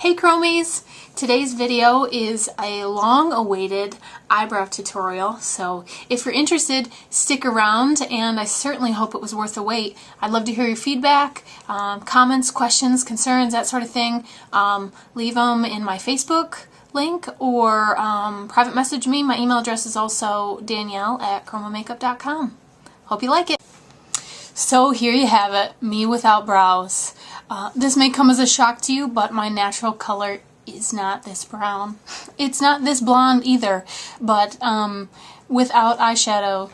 Hey Chromies! Today's video is a long-awaited eyebrow tutorial, so if you're interested, stick around, and I certainly hope it was worth the wait. I'd love to hear your feedback, comments, questions, concerns, that sort of thing. Leave them in my Facebook link or private message me. My email address is also danielle@chromamakeup.com. Hope you like it. So here you have it, me without brows. This may come as a shock to you, but my natural color is not this brown. It's not this blonde either, but without eyeshadow,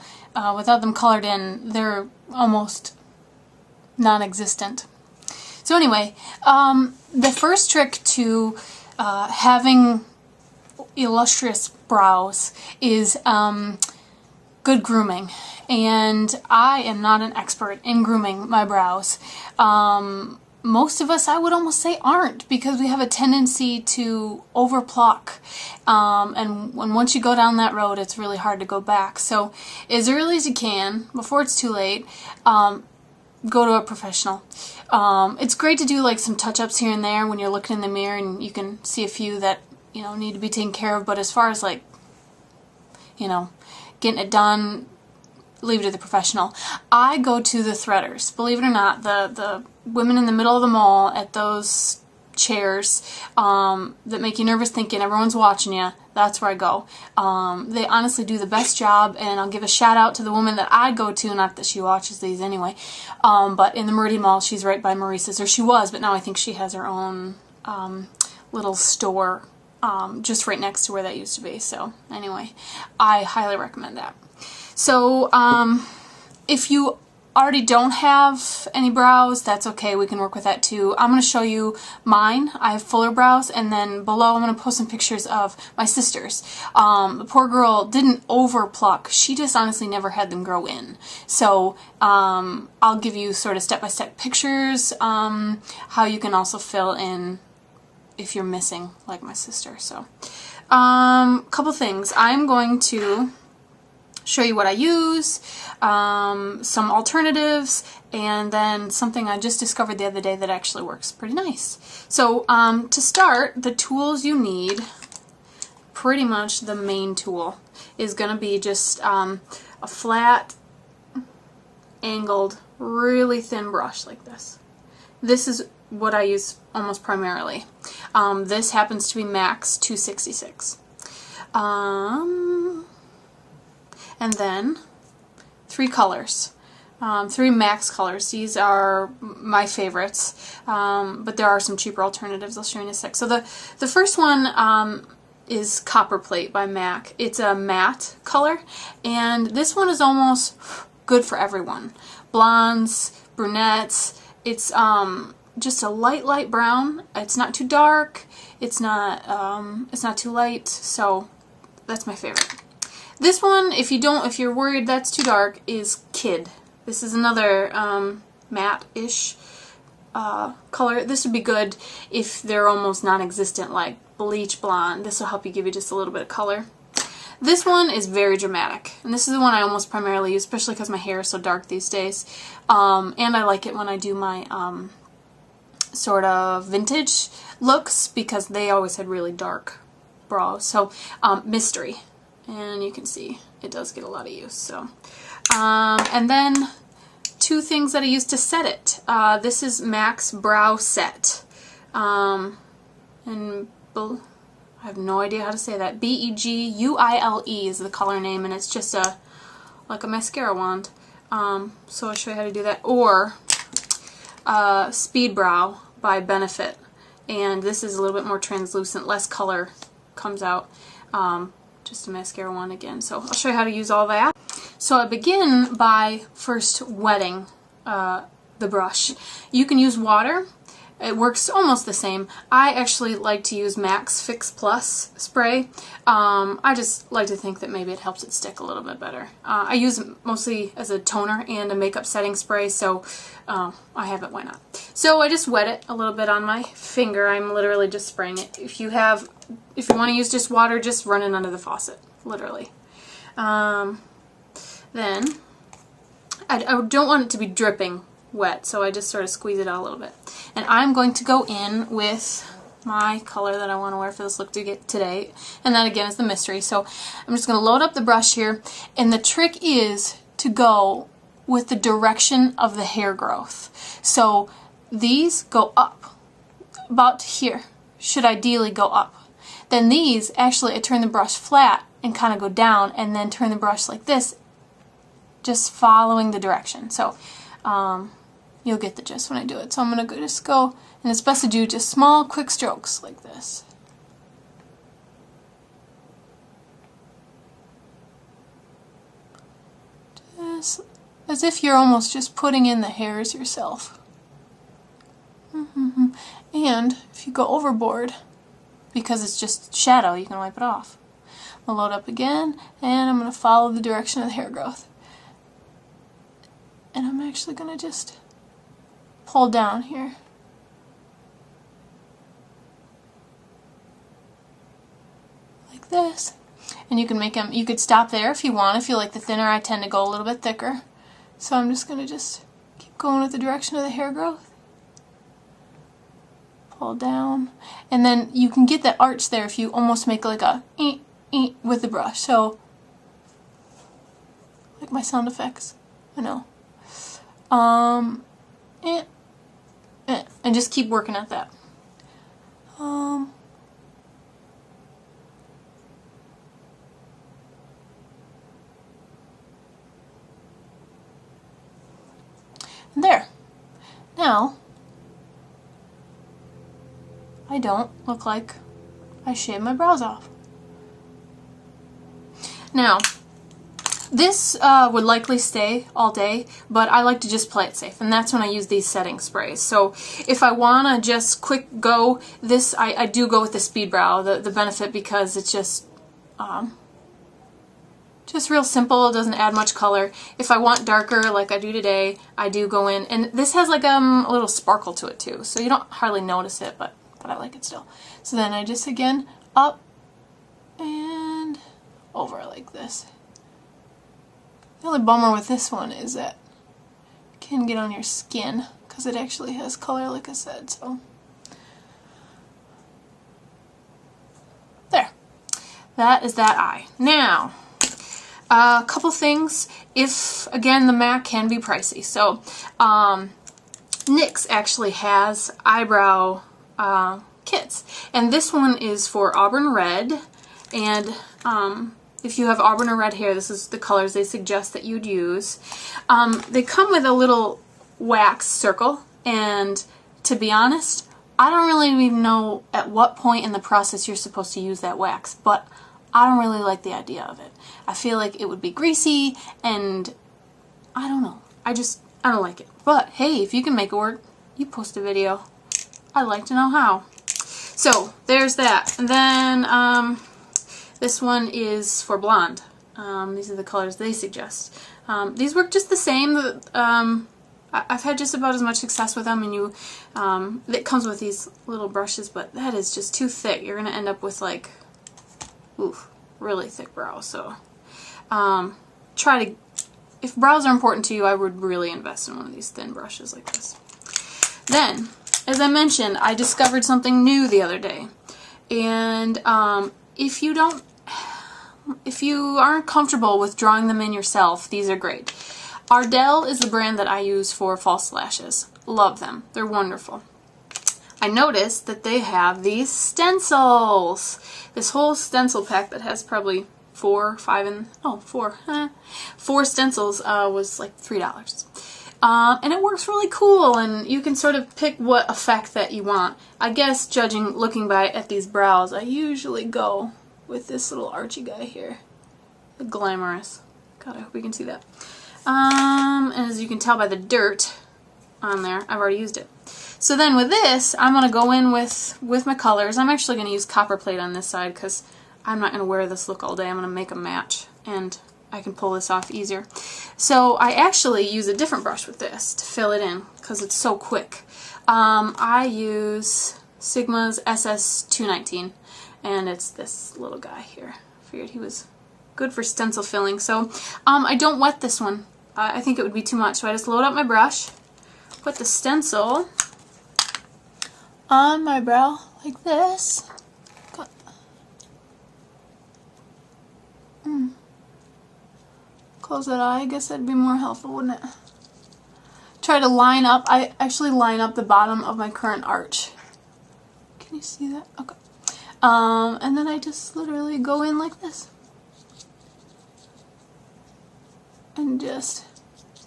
without them colored in, they're almost non-existent. So anyway, the first trick to having illustrious brows is good grooming. And I am not an expert in grooming my brows. Most of us, I would almost say, aren't, because we have a tendency to overpluck. And once you go down that road, it's really hard to go back. So as early as you can, before it's too late, go to a professional. It's great to do like some touch-ups here and there when you're looking in the mirror and you can see a few that, you know, need to be taken care of. But as far as like, you know, getting it done, leave it to the professional. I go to the threaders. Believe it or not, the women in the middle of the mall at those chairs that make you nervous thinking everyone's watching you, that's where I go. They honestly do the best job, and I'll give a shout out to the woman that I go to, not that she watches these anyway, but in the Meridian Mall, she's right by Maurice's, or she was, but now I think she has her own little store just right next to where that used to be. So anyway, I highly recommend that. So, if you already don't have any brows, that's okay, we can work with that too. I'm going to show you mine. I have fuller brows, and then below I'm going to post some pictures of my sister's. The poor girl didn't overpluck, she just honestly never had them grow in. So, I'll give you sort of step-by-step pictures, how you can also fill in if you're missing, like my sister. So, couple things. I'm going to show you what I use, some alternatives, and then something I just discovered the other day that actually works pretty nice. So to start, the tools you need, pretty much the main tool, is going to be just a flat, angled, really thin brush like this. This is what I use almost primarily. This happens to be Max 266. And then 3 colors, 3 Max colors. These are my favorites, but there are some cheaper alternatives I'll show you in a sec. So the first one is Copper Plate by MAC. It's a matte color, and this one is almost good for everyone. Blondes, brunettes. It's just a light brown. It's not too dark. It's not too light. So that's my favorite. This one, if you're worried that's too dark, is Kid. This is another matte-ish color. This would be good if they're almost non-existent, like bleach blonde. This will help you give you just a little bit of color. This one is very dramatic, and this is the one I almost primarily use, especially because my hair is so dark these days. And I like it when I do my sort of vintage looks, because they always had really dark brows. So, Mystery. And you can see it does get a lot of use. So, and then 2 things that I use to set it. This is Max Brow Set, and I have no idea how to say that. Beguile is the color name, and it's just like a mascara wand. So I'll show you how to do that. Or Speed Brow by Benefit, and this is a little bit more translucent, less color comes out. Just a mascara wand again. So I'll show you how to use all that. So I begin by first wetting the brush. You can use water. It works almost the same. I actually like to use Max Fix Plus spray. I just like to think that maybe it helps it stick a little bit better. I use it mostly as a toner and a makeup setting spray, so I have it, why not? So I just wet it a little bit on my finger. I'm literally just spraying it. If you want to use just water, just run it under the faucet, literally. Then I don't want it to be dripping wet, so I just sort of squeeze it out a little bit. And I'm going to go in with my color that I want to wear for this look to get today. And that again is the mystery. So I'm just going to load up the brush here. And the trick is to go with the direction of the hair growth. So these go up, about here, should ideally go up. Then these, actually I turn the brush flat and kind of go down, and then turn the brush like this, just following the direction. So you'll get the gist when I do it. So I'm going to just go, and it's best to do just small quick strokes like this. Just as if you're almost just putting in the hairs yourself. And if you go overboard, because it's just shadow, you can wipe it off. I'll load up again, and I'm going to follow the direction of the hair growth. And I'm actually going to just pull down here. Like this. And you can make them, you could stop there if you want. If you like the thinner, I tend to go a little bit thicker. So I'm just going to just keep going with the direction of the hair growth. Pull down. And then you can get that arch there if you almost make like a with the brush. So, like my sound effects. I know. And just keep working at that. There. Now, I don't look like I shaved my brows off. Now, this would likely stay all day, but I like to just play it safe, and that's when I use these setting sprays. So if I want to just quick go, this I do go with the Speed Brow, the benefit, because it's just real simple. It doesn't add much color. If I want darker, like I do today, I do go in, and this has like a little sparkle to it too, so you don't hardly notice it, but I like it still. So then I just again up and over like this. The only bummer with this one is that it can get on your skin because it actually has color, like I said. So there. That is that eye. Now, a couple things. If, again, the MAC can be pricey. So NYX actually has eyebrow kits. And this one is for auburn red. And if you have auburn or red hair, this is the colors they suggest that you'd use. They come with a little wax circle, and to be honest, I don't really even know at what point in the process you're supposed to use that wax, but I don't really like the idea of it. I feel like it would be greasy, and I don't know. I don't like it. But hey, if you can make it work, you post a video. I'd like to know how. So there's that. And then this one is for blonde. These are the colors they suggest. These work just the same. I've had just about as much success with them, and it comes with these little brushes, but that is just too thick. You're going to end up with like, really thick brows. So if brows are important to you, I would really invest in one of these thin brushes like this. Then, as I mentioned, I discovered something new the other day. And if you aren't comfortable with drawing them in yourself, these are great. Ardell is the brand that I use for false lashes. Love them. They're wonderful. I noticed that they have these stencils. This whole stencil pack that has probably four stencils was like $3. And it works really cool, and you can sort of pick what effect that you want. I guess looking at these brows, I usually go with this little archy guy here. The Glamorous. God, I hope you can see that. And as you can tell by the dirt on there, I've already used it. So then with this, I'm going to go in with my colors. I'm actually going to use copper plate on this side because I'm not going to wear this look all day. I'm going to make a match, and I can pull this off easier. So I actually use a different brush with this to fill it in because it's so quick. I use Sigma's SS219, and it's this little guy here. I figured he was good for stencil filling. So I don't wet this one. I think it would be too much. So I just load up my brush, put the stencil on my brow like this. Close that eye. I guess that'd be more helpful, wouldn't it? Try to line up. I actually line up the bottom of my current arch. Can you see that? Okay. And then I just literally go in like this. And just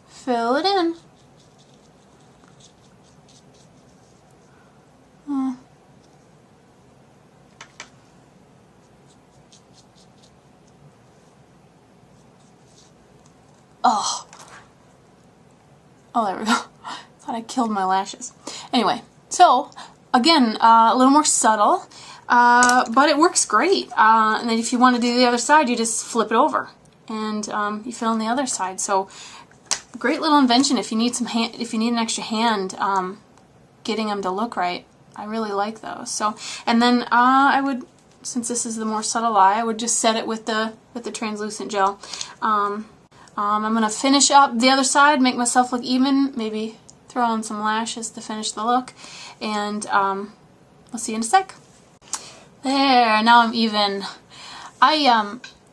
fill it in. Oh. Oh, there we go. Thought I killed my lashes. Anyway, so again, a little more subtle, but it works great. And then if you want to do the other side, you just flip it over, and you fill in the other side. So great little invention if you need some if you need an extra hand getting them to look right. I really like those. So, and then I would, since this is the more subtle eye, I would just set it with the translucent gel. I'm going to finish up the other side, make myself look even, maybe throw on some lashes to finish the look, and I'll see you in a sec. There, now I'm even.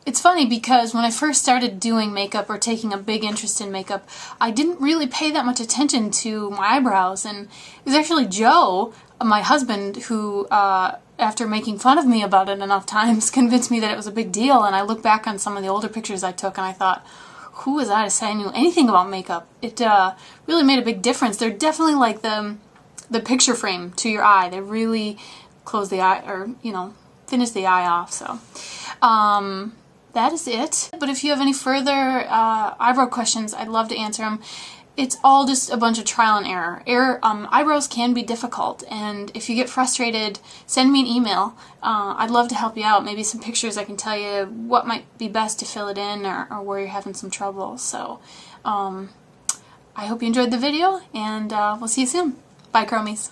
It's funny because when I first started doing makeup or taking a big interest in makeup, I didn't really pay that much attention to my eyebrows, and it was actually Joe, my husband, who after making fun of me about it enough times, convinced me that it was a big deal. And I look back on some of the older pictures I took and I thought, who was I to say I knew anything about makeup? It really made a big difference. They're definitely like the picture frame to your eye. They really close the eye, or, you know, finish the eye off. So that is it. But if you have any further eyebrow questions, I'd love to answer them. It's all just a bunch of trial and error. Eyebrows can be difficult, and if you get frustrated, send me an email. I'd love to help you out. Maybe some pictures, I can tell you what might be best to fill it in, or where you're having some trouble. So I hope you enjoyed the video, and we'll see you soon. Bye, Chromies.